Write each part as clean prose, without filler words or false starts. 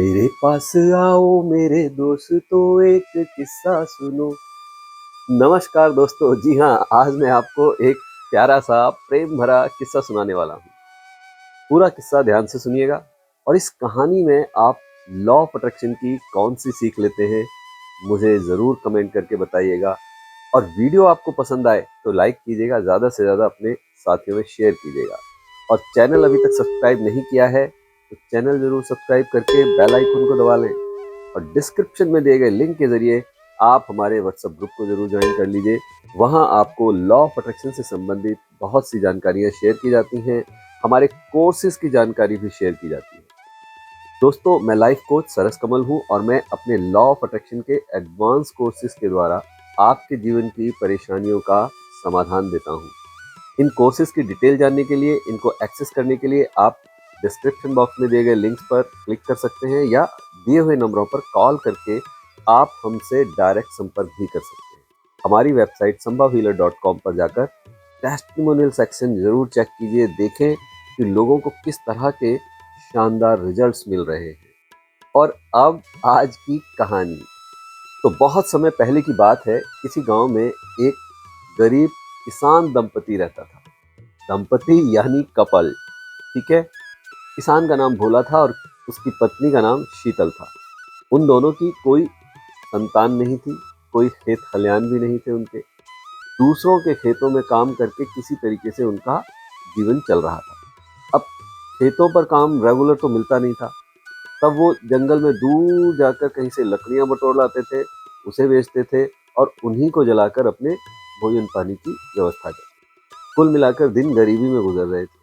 मेरे पास आओ मेरे दोस्तों एक किस्सा सुनो। नमस्कार दोस्तों, जी हाँ, आज मैं आपको एक प्यारा सा प्रेम भरा किस्सा सुनाने वाला हूँ। पूरा किस्सा ध्यान से सुनिएगा और इस कहानी में आप लॉ ऑफ अट्रैक्शन की कौन सी सीख लेते हैं, मुझे ज़रूर कमेंट करके बताइएगा। और वीडियो आपको पसंद आए तो लाइक कीजिएगा, ज़्यादा से ज़्यादा अपने साथियों में शेयर कीजिएगा। और चैनल अभी तक सब्सक्राइब नहीं किया है तो चैनल ज़रूर सब्सक्राइब करके बेल आइकन को दबा लें। और डिस्क्रिप्शन में दिए गए लिंक के ज़रिए आप हमारे व्हाट्सएप ग्रुप को ज़रूर ज्वाइन कर लीजिए। वहाँ आपको लॉ ऑफ अट्रैक्शन से संबंधित बहुत सी जानकारियाँ शेयर की जाती हैं, हमारे कोर्सेज की जानकारी भी शेयर की जाती है। दोस्तों, मैं लाइफ कोच सरस कमल हूँ और मैं अपने लॉ ऑफ अट्रैक्शन के एडवांस कोर्सेज के द्वारा आपके जीवन की परेशानियों का समाधान देता हूँ। इन कोर्सेज की डिटेल जानने के लिए, इनको एक्सेस करने के लिए आप डिस्क्रिप्शन बॉक्स में दिए गए लिंक्स पर क्लिक कर सकते हैं या दिए हुए नंबरों पर कॉल करके आप हमसे डायरेक्ट संपर्क भी कर सकते हैं। हमारी वेबसाइट sambhavhealer.com पर जाकर टेस्टिमोनियल सेक्शन जरूर चेक कीजिए, देखें कि लोगों को किस तरह के शानदार रिजल्ट्स मिल रहे हैं। और अब आज की कहानी। तो बहुत समय पहले की बात है, किसी गांव में एक गरीब किसान दंपति रहता था। दंपति यानी कपल, ठीक है। किसान का नाम भोला था और उसकी पत्नी का नाम शीतल था। उन दोनों की कोई संतान नहीं थी, कोई खेत खलियान भी नहीं थे उनके। दूसरों के खेतों में काम करके किसी तरीके से उनका जीवन चल रहा था। अब खेतों पर काम रेगुलर तो मिलता नहीं था, तब वो जंगल में दूर जाकर कहीं से लकड़ियां बटोर लाते थे, उसे बेचते थे और उन्हीं को जलाकर अपने भोजन पानी की व्यवस्था करते। कुल मिलाकर दिन गरीबी में गुजर रहे थे।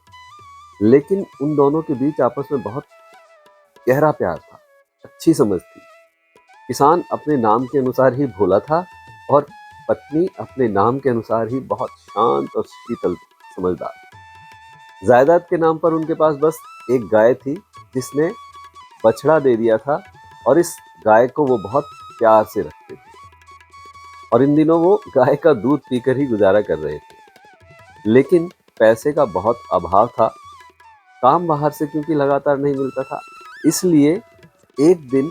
लेकिन उन दोनों के बीच आपस में बहुत गहरा प्यार था, अच्छी समझ थी। किसान अपने नाम के अनुसार ही भोला था और पत्नी अपने नाम के अनुसार ही बहुत शांत और शीतल, समझदार। जायदाद के नाम पर उनके पास बस एक गाय थी जिसने बछड़ा दे दिया था और इस गाय को वो बहुत प्यार से रखते थे। और इन दिनों वो गाय का दूध पीकर ही गुजारा कर रहे थे। लेकिन पैसे का बहुत अभाव था, काम बाहर से क्योंकि लगातार नहीं मिलता था। इसलिए एक दिन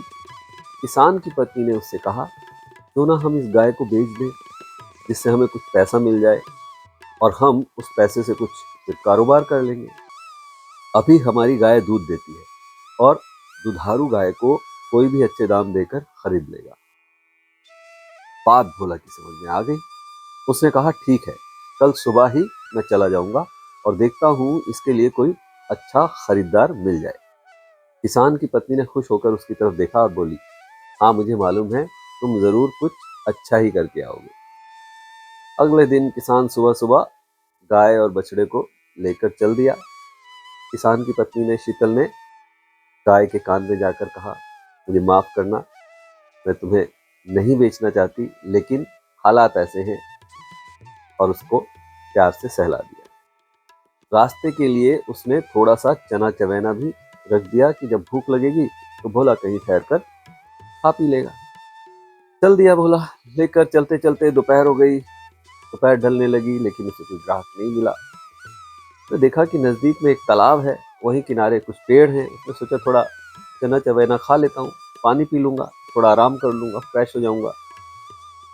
किसान की पत्नी ने उससे कहा, क्यों ना हम इस गाय को बेच दें, जिससे हमें कुछ पैसा मिल जाए और हम उस पैसे से कुछ फिर कारोबार कर लेंगे। अभी हमारी गाय दूध देती है और दुधारू गाय को कोई भी अच्छे दाम देकर खरीद लेगा। बात भोला की समझ में आ गई। उसने कहा, ठीक है, कल सुबह ही मैं चला जाऊंगा और देखता हूँ इसके लिए कोई अच्छा खरीदार मिल जाए। किसान की पत्नी ने खुश होकर उसकी तरफ देखा और बोली, हाँ, मुझे मालूम है तुम जरूर कुछ अच्छा ही करके आओगे। अगले दिन किसान सुबह सुबह गाय और बछड़े को लेकर चल दिया। किसान की पत्नी ने, शीतल ने, गाय के कान में जाकर कहा, मुझे माफ करना, मैं तुम्हें नहीं बेचना चाहती, लेकिन हालात ऐसे हैं, और उसको प्यार से सहला दिया। रास्ते के लिए उसने थोड़ा सा चना चवैना भी रख दिया कि जब भूख लगेगी तो भोला कहीं ठहर कर खा पी लेगा। चल दिया भोला लेकर। चलते चलते दोपहर हो गई, दोपहर ढलने लगी, लेकिन उसे कोई ग्राहक नहीं मिला। तो देखा कि नज़दीक में एक तालाब है, वहीं किनारे कुछ पेड़ हैं। उसने सोचा थोड़ा चना चवैना खा लेता हूँ, पानी पी लूँगा, थोड़ा आराम कर लूँगा, फ्रेश हो जाऊँगा।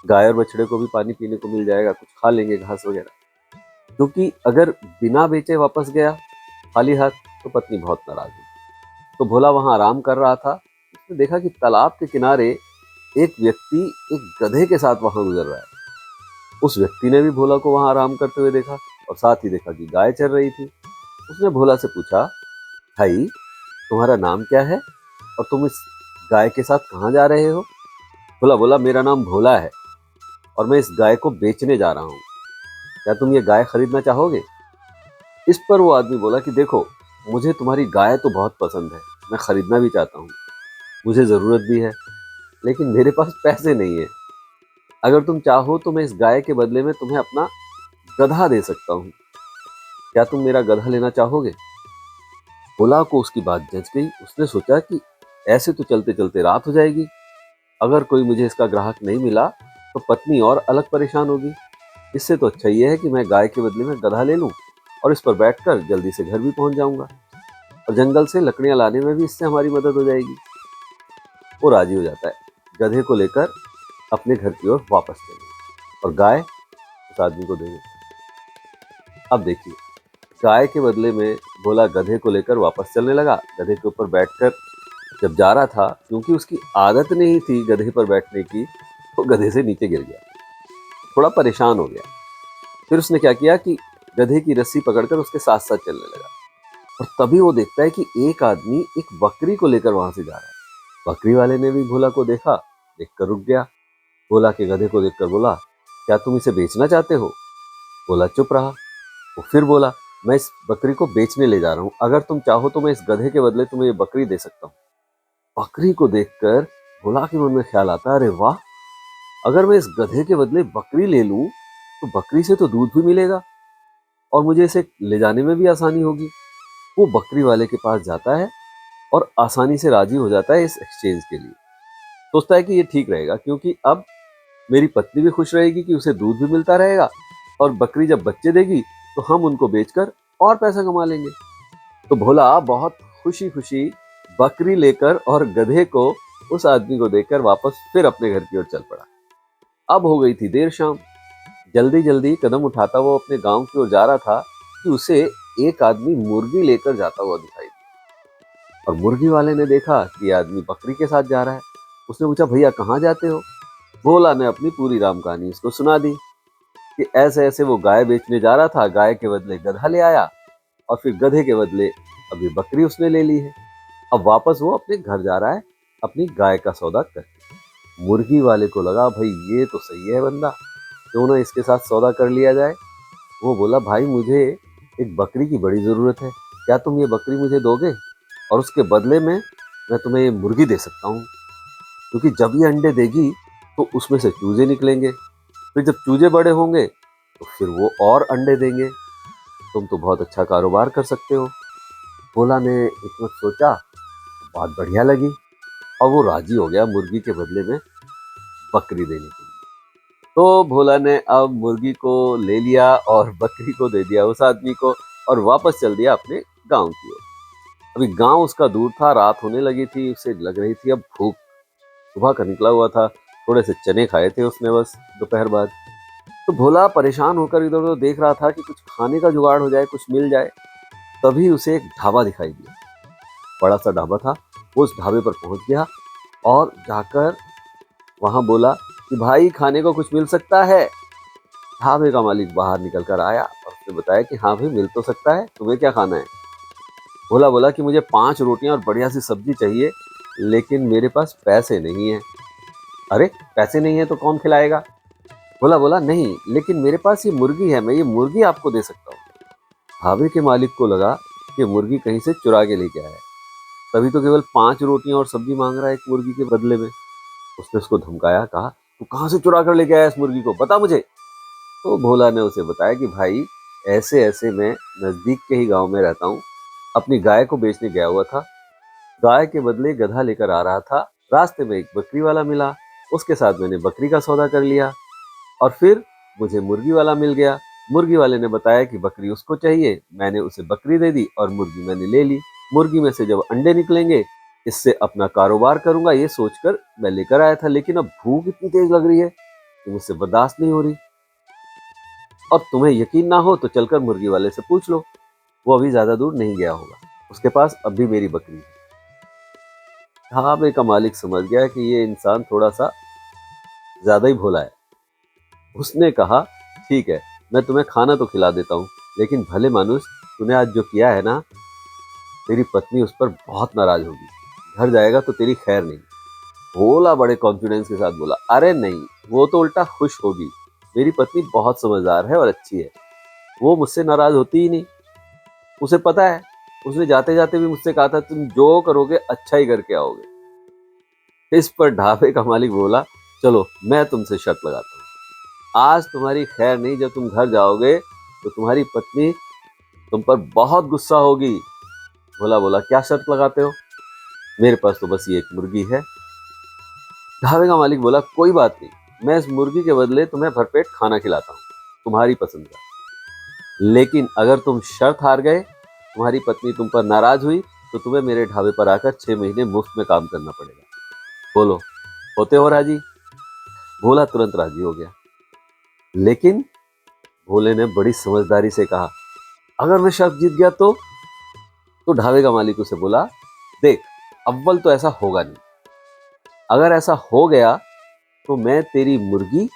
गाय और बछड़े को भी पानी पीने को मिल जाएगा, कुछ खा लेंगे घास वगैरह। क्योंकि अगर बिना बेचे वापस गया खाली हाथ तो पत्नी बहुत नाराज हुई। तो भोला वहाँ आराम कर रहा था। उसने देखा कि तालाब के किनारे एक व्यक्ति एक गधे के साथ वहाँ गुजर रहा है। उस व्यक्ति ने भी भोला को वहाँ आराम करते हुए देखा और साथ ही देखा कि गाय चर रही थी। उसने भोला से पूछा, भाई, तुम्हारा नाम क्या है और तुम इस गाय के साथ कहाँ जा रहे हो? भोला बोला, मेरा नाम भोला है और मैं इस गाय को बेचने जा रहा हूँ, क्या तुम ये गाय खरीदना चाहोगे? इस पर वो आदमी बोला कि देखो, मुझे तुम्हारी गाय तो बहुत पसंद है, मैं खरीदना भी चाहता हूँ, मुझे ज़रूरत भी है, लेकिन मेरे पास पैसे नहीं है। अगर तुम चाहो तो मैं इस गाय के बदले में तुम्हें अपना गधा दे सकता हूँ, क्या तुम मेरा गधा लेना चाहोगे? भोला को उसकी बात जच गई। उसने सोचा कि ऐसे तो चलते चलते रात हो जाएगी, अगर कोई मुझे इसका ग्राहक नहीं मिला तो पत्नी और अलग परेशान होगी। इससे तो अच्छा ये है कि मैं गाय के बदले में गधा ले लूं और इस पर बैठकर जल्दी से घर भी पहुंच जाऊंगा और जंगल से लकड़ियां लाने में भी इससे हमारी मदद हो जाएगी। वो राजी हो जाता है गधे को लेकर अपने घर की ओर वापस चले और गाय उस आदमी को दे देता है। अब देखिए, गाय के बदले में भोला गधे को लेकर वापस चलने लगा। गधे के ऊपर बैठकर जब जा रहा था, क्योंकि उसकी आदत नहीं थी गधे पर बैठने की, तो गधे से नीचे गिर गया, थोड़ा परेशान हो गया। फिर उसने क्या किया कि गधे की रस्सी पकड़कर उसके साथ साथ चलने लगा और तभी वो देखता है कि एक आदमी एक बकरी को लेकर वहां से जा रहा है। बकरी वाले ने भी भोला को देखा, देखकर रुक गया। भोला के गधे को देखकर बोला, क्या तुम इसे बेचना चाहते हो? भोला चुप रहा। वो फिर बोला, मैं इस बकरी को बेचने ले जा रहा हूँ, अगर तुम चाहो तो मैं इस गधे के बदले तुम्हें ये बकरी दे सकता हूँ। बकरी को देखकर भोला के मन में ख्याल आता, अरे वाह, अगर मैं इस गधे के बदले बकरी ले लूं तो बकरी से तो दूध भी मिलेगा और मुझे इसे ले जाने में भी आसानी होगी। वो बकरी वाले के पास जाता है और आसानी से राजी हो जाता है इस एक्सचेंज के लिए। सोचता है कि ये ठीक रहेगा, क्योंकि अब मेरी पत्नी भी खुश रहेगी कि उसे दूध भी मिलता रहेगा और बकरी जब बच्चे देगी तो हम उनको बेचकर और पैसा कमा लेंगे। तो भोला बहुत खुशी खुशी बकरी लेकर और गधे को उस आदमी को देकर वापस फिर अपने घर की ओर चल पड़ा। अब हो गई थी देर शाम। जल्दी जल्दी कदम उठाता वो अपने गांव की ओर जा रहा था कि उसे एक आदमी मुर्गी लेकर जाता हुआ दिखाई दिया और मुर्गी वाले ने देखा कि यह आदमी बकरी के साथ जा रहा है। उसने पूछा, भैया कहाँ जाते हो? भोला ने अपनी पूरी राम कहानी उसको सुना दी कि ऐसे ऐसे वो गाय बेचने जा रहा था, गाय के बदले गधा ले आया और फिर गधे के बदले अभी बकरी उसने ले ली है। अब वापस वो अपने घर जा रहा है अपनी गाय का सौदा करके। मुर्गी वाले को लगा, भाई ये तो सही है बंदा, क्यों ना इसके साथ सौदा कर लिया जाए। वो बोला, भाई मुझे एक बकरी की बड़ी ज़रूरत है, क्या तुम ये बकरी मुझे दोगे? और उसके बदले में मैं तुम्हें ये मुर्गी दे सकता हूँ, क्योंकि जब ये अंडे देगी तो उसमें से चूजे निकलेंगे, फिर जब चूजे बड़े होंगे तो फिर वो और अंडे देंगे। तुम तो बहुत अच्छा कारोबार कर सकते हो। भोला ने एक वक्त सोचा, बात बढ़िया लगी और वो राजी हो गया मुर्गी के बदले में बकरी देने के लिए। तो भोला ने अब मुर्गी को ले लिया और बकरी को दे दिया उस आदमी को और वापस चल दिया अपने गांव की ओर। अभी गांव उसका दूर था, रात होने लगी थी, उसे लग रही थी अब भूख। सुबह का निकला हुआ था, थोड़े से चने खाए थे उसने बस दोपहर बाद। तो भोला परेशान होकर इधर उधर देख रहा था कि कुछ खाने का जुगाड़ हो जाए, कुछ मिल जाए। तभी उसे एक ढाबा दिखाई दिया, बड़ा सा ढाबा था। वो उस ढाबे पर पहुंच गया और जाकर वहां बोला कि भाई खाने को कुछ मिल सकता है? ढाबे का मालिक बाहर निकल कर आया और उसने बताया कि हाँ भाई मिल तो सकता है, तुम्हें क्या खाना है? भोला बोला कि मुझे 5 रोटियां और बढ़िया सी सब्जी चाहिए, लेकिन मेरे पास पैसे नहीं है। अरे पैसे नहीं है तो कौन खिलाएगा? भोला बोला, नहीं लेकिन मेरे पास ये मुर्गी है, मैं ये मुर्गी आपको दे सकता हूँ। ढाबे के मालिक को लगा कि मुर्गी कहीं से चुरा के लेके आया है, तभी तो केवल 5 रोटियां और सब्जी मांग रहा है एक मुर्गी के बदले में। उसने उसको धमकाया, कहा, तू कहाँ से चुरा कर लेके आया इस मुर्गी को, बता मुझे। तो भोला ने उसे बताया कि भाई ऐसे ऐसे मैं नज़दीक के ही गांव में रहता हूँ, अपनी गाय को बेचने गया हुआ था, गाय के बदले गधा लेकर आ रहा था, रास्ते में एक बकरी वाला मिला, उसके साथ मैंने बकरी का सौदा कर लिया और फिर मुझे मुर्गी वाला मिल गया। मुर्गी वाले ने बताया कि बकरी उसको चाहिए, मैंने उसे बकरी दे दी और मुर्गी मैंने ले ली। मुर्गी में से जब अंडे निकलेंगे इससे अपना कारोबार करूंगा, ये सोचकर मैं लेकर आया था, लेकिन अब भूख इतनी तेज लग रही है कि मुझसे बर्दाश्त नहीं हो रही। और तुम्हें यकीन ना हो तो चलकर मुर्गी वाले से पूछ लो, वो अभी ज्यादा दूर नहीं गया होगा, उसके पास अब भी मेरी बकरी है। ढाबे का मालिक समझ गया कि ये इंसान थोड़ा सा ज्यादा ही भोला है। उसने कहा, ठीक है, मैं तुम्हें खाना तो खिला देता हूँ, लेकिन भले मानुस तूने आज जो किया है ना, तेरी पत्नी उस पर बहुत नाराज होगी, घर जाएगा तो तेरी खैर नहीं। भोला बड़े कॉन्फिडेंस के साथ बोला, अरे नहीं, वो तो उल्टा खुश होगी, मेरी पत्नी बहुत समझदार है और अच्छी है, वो मुझसे नाराज होती ही नहीं। उसे पता है, उसने जाते जाते भी मुझसे कहा था तुम जो करोगे अच्छा ही करके आओगे। इस पर ढाबे का मालिक बोला, चलो मैं तुमसे शर्त लगाता हूँ, आज तुम्हारी खैर नहीं, जब तुम घर जाओगे तो तुम्हारी पत्नी तुम पर बहुत गुस्सा होगी। भोला बोला, क्या शर्त लगाते हो? मेरे पास तो बस ये एक मुर्गी है। ढाबे का मालिक बोला, कोई बात नहीं, मैं इस मुर्गी के बदले तुम्हें भरपेट खाना खिलाता हूँ, तुम्हारी पसंद का। लेकिन अगर तुम शर्त हार गए, तुम्हारी पत्नी तुम पर नाराज हुई, तो तुम्हें मेरे ढाबे पर आकर 6 महीने मुफ्त में काम करना पड़ेगा। बोलो, होते हो राजी? भोला तुरंत राजी हो गया, लेकिन भोले ने बड़ी समझदारी से कहा, अगर मैं शर्त जीत गया तो ढाबे का मालिक उसे बोला, देख, अव्वल तो ऐसा होगा नहीं। अगर ऐसा हो गया तो मैं तेरी मुर्गी,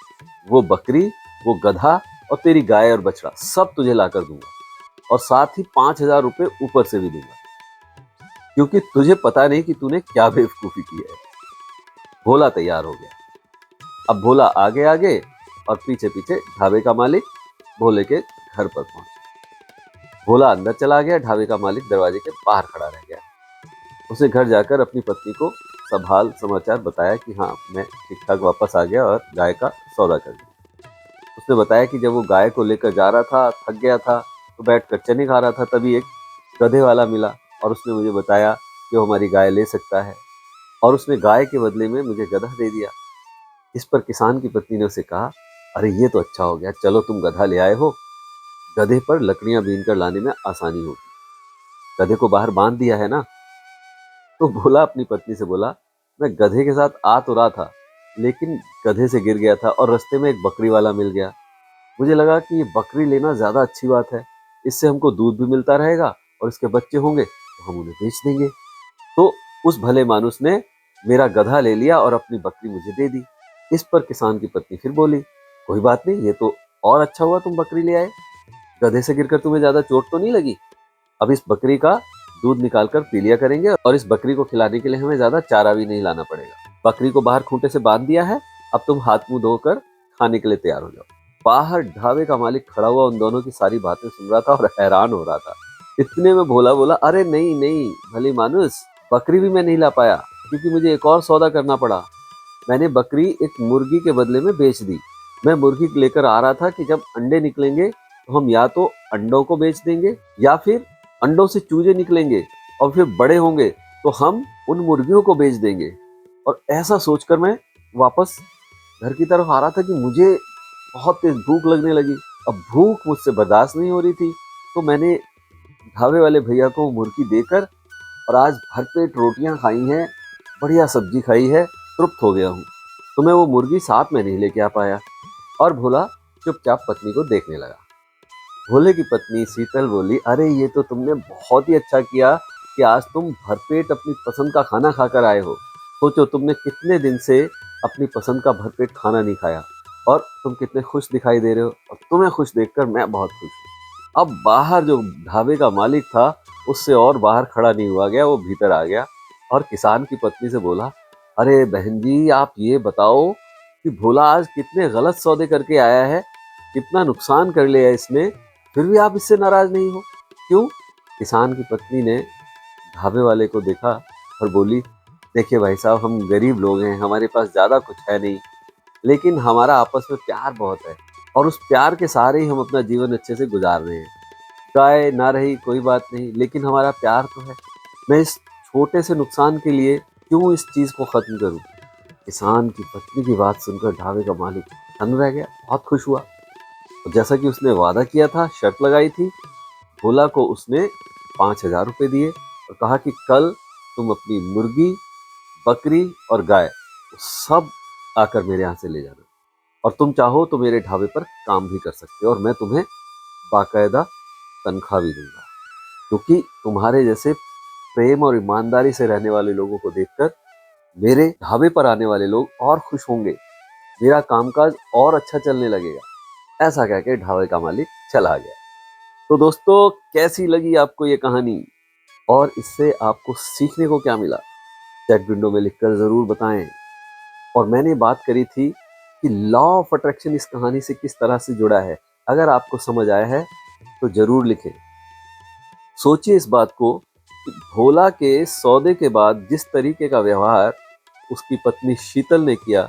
वो बकरी, वो गधा और तेरी गाय और बछड़ा सब तुझे लाकर दूंगा, और साथ ही 5,000 रुपए ऊपर से भी दूंगा, क्योंकि तुझे पता नहीं कि तूने क्या बेवकूफी की है। भोला तैयार हो गया। अब भोला आगे आगे और पीछे पीछे ढाबे का मालिक भोले के घर पर पहुंचा। भोला अंदर चला गया, ढाबे का मालिक दरवाजे के बाहर खड़ा रह गया। उसे घर जाकर अपनी पत्नी को सब हाल समाचार बताया कि हाँ, मैं ठीक ठाक वापस आ गया और गाय का सौदा कर दिया। उसने बताया कि जब वो गाय को लेकर जा रहा था, थक गया था, तो बैठकर चने खा रहा था, तभी एक गधे वाला मिला और उसने मुझे बताया कि वो हमारी गाय ले सकता है, और उसने गाय के बदले में मुझे गधा दे दिया। इस पर किसान की पत्नी ने उसे कहा, अरे ये तो अच्छा हो गया, चलो तुम गधा ले आए हो, गधे पर लकड़ियां बीन कर लाने में आसानी होगी। गधे को बाहर बांध दिया है ना? तो भोला अपनी पत्नी से बोला, मैं गधे के साथ आ तो रहा था, लेकिन गधे से गिर गया था और रास्ते में एक बकरी वाला मिल गया। मुझे लगा कि ये बकरी लेना ज्यादा अच्छी बात है, इससे हमको दूध भी मिलता रहेगा और इसके बच्चे होंगे तो हम उन्हें बेच देंगे। तो उस भले मानुस ने मेरा गधा ले लिया और अपनी बकरी मुझे दे दी। इस पर किसान की पत्नी फिर बोली, कोई बात नहीं, ये तो और अच्छा हुआ तुम बकरी ले आए, गधे से गिरकर तुम्हें ज्यादा चोट तो नहीं लगी। अब इस बकरी का दूध निकालकर पी लिया करेंगे, और इस बकरी को खिलाने के लिए हमें ज्यादा चारा भी नहीं लाना पड़ेगा। बकरी को बाहर खूंटे से बांध दिया है, अब तुम हाथ मुंह धोकर खाने के लिए तैयार हो जाओ। बाहर ढाबे का मालिक खड़ा हुआ उन दोनों की सारी बातें सुन रहा था और हैरान हो रहा था। इतने में भोला बोला, अरे नहीं नहीं भली मानुस, बकरी भी मैं नहीं ला पाया, क्योंकि मुझे एक और सौदा करना पड़ा। मैंने बकरी एक मुर्गी के बदले में बेच दी। मैं मुर्गी लेकर आ रहा था कि जब अंडे निकलेंगे तो हम या तो अंडों को बेच देंगे, या फिर अंडों से चूजे निकलेंगे और फिर बड़े होंगे तो हम उन मुर्गियों को बेच देंगे। और ऐसा सोचकर मैं वापस घर की तरफ आ रहा था कि मुझे बहुत तेज भूख लगने लगी। अब भूख मुझसे बर्दाश्त नहीं हो रही थी, तो मैंने ढाबे वाले भैया को मुर्गी देकर और आज भरपेट रोटियां खाई हैं, बढ़िया सब्जी खाई है, तृप्त हो गया हूँ। तो मैं वो मुर्गी साथ में नहीं लेके आ पाया। और भोला चुपचाप पत्नी को देखने लगा। भोले की पत्नी शीतल बोली, अरे ये तो तुमने बहुत ही अच्छा किया कि आज तुम भरपेट अपनी पसंद का खाना खाकर आए हो। सोचो, तुमने कितने दिन से अपनी पसंद का भरपेट खाना नहीं खाया, और तुम कितने खुश दिखाई दे रहे हो, और तुम्हें खुश देखकर मैं बहुत खुश हूँ। अब बाहर जो ढाबे का मालिक था, उससे और बाहर खड़ा नहीं हुआ गया, वो भीतर आ गया और किसान की पत्नी से बोला, अरे बहन जी, आप ये बताओ कि भोला आज कितने गलत सौदे करके आया है, कितना नुकसान कर लिया इसने, फिर भी आप इससे नाराज नहीं हो, क्यों? किसान की पत्नी ने ढाबे वाले को देखा और बोली, देखिए भाई साहब, हम गरीब लोग हैं, हमारे पास ज्यादा कुछ है नहीं, लेकिन हमारा आपस में प्यार बहुत है, और उस प्यार के सहारे ही हम अपना जीवन अच्छे से गुजार रहे हैं। गाय ना रही कोई बात नहीं, लेकिन हमारा प्यार तो है। मैं इस छोटे से नुकसान के लिए क्यों इस चीज को खत्म करूं? किसान की पत्नी की बात सुनकर ढाबे का मालिक दंग रह गया, बहुत खुश हुआ। और जैसा कि उसने वादा किया था, शर्त लगाई थी, भोला को उसने 5,000 रुपये दिए और कहा कि कल तुम अपनी मुर्गी, बकरी और गाय सब आकर मेरे यहाँ से ले जाना, और तुम चाहो तो मेरे ढाबे पर काम भी कर सकते हो, और मैं तुम्हें बाकायदा तनख्वाह भी दूंगा, क्योंकि तुम्हारे जैसे प्रेम और ईमानदारी से रहने वाले लोगों को देखकर मेरे ढाबे पर आने वाले लोग और खुश होंगे, मेरा कामकाज और अच्छा चलने लगेगा। ऐसा कहकर ढाबे का मालिक चला गया। तो दोस्तों, कैसी लगी आपको ये कहानी, और इससे आपको सीखने को क्या मिला? चैट विंडो में लिखकर जरूर बताएं। और मैंने बात करी थी कि लॉ ऑफ अट्रैक्शन इस कहानी से किस तरह से जुड़ा है। अगर आपको समझ आया है तो जरूर लिखें। सोचिए इस बात को कि भोला के सौदे के बाद जिस तरीके का व्यवहार उसकी पत्नी शीतल ने किया,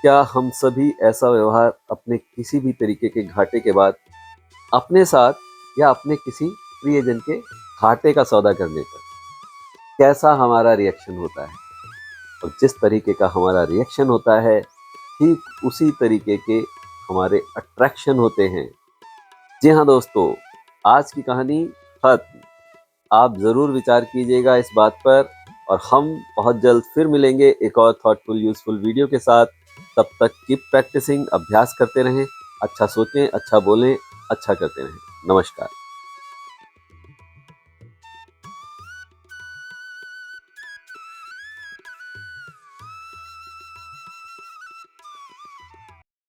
क्या हम सभी ऐसा व्यवहार अपने किसी भी तरीके के घाटे के बाद अपने साथ या अपने किसी प्रियजन के घाटे का सौदा करने पर कैसा हमारा रिएक्शन होता है? और जिस तरीके का हमारा रिएक्शन होता है, ठीक उसी तरीके के हमारे अट्रैक्शन होते हैं। जी हाँ दोस्तों, आज की कहानी खत्म। आप जरूर विचार कीजिएगा इस बात पर, और हम बहुत जल्द फिर मिलेंगे एक और थॉटफुल यूजफुल वीडियो के साथ। तब तक कीप प्रैक्टिसिंग, अभ्यास करते रहें, अच्छा सोचें, अच्छा बोलें, अच्छा करते रहें। नमस्कार।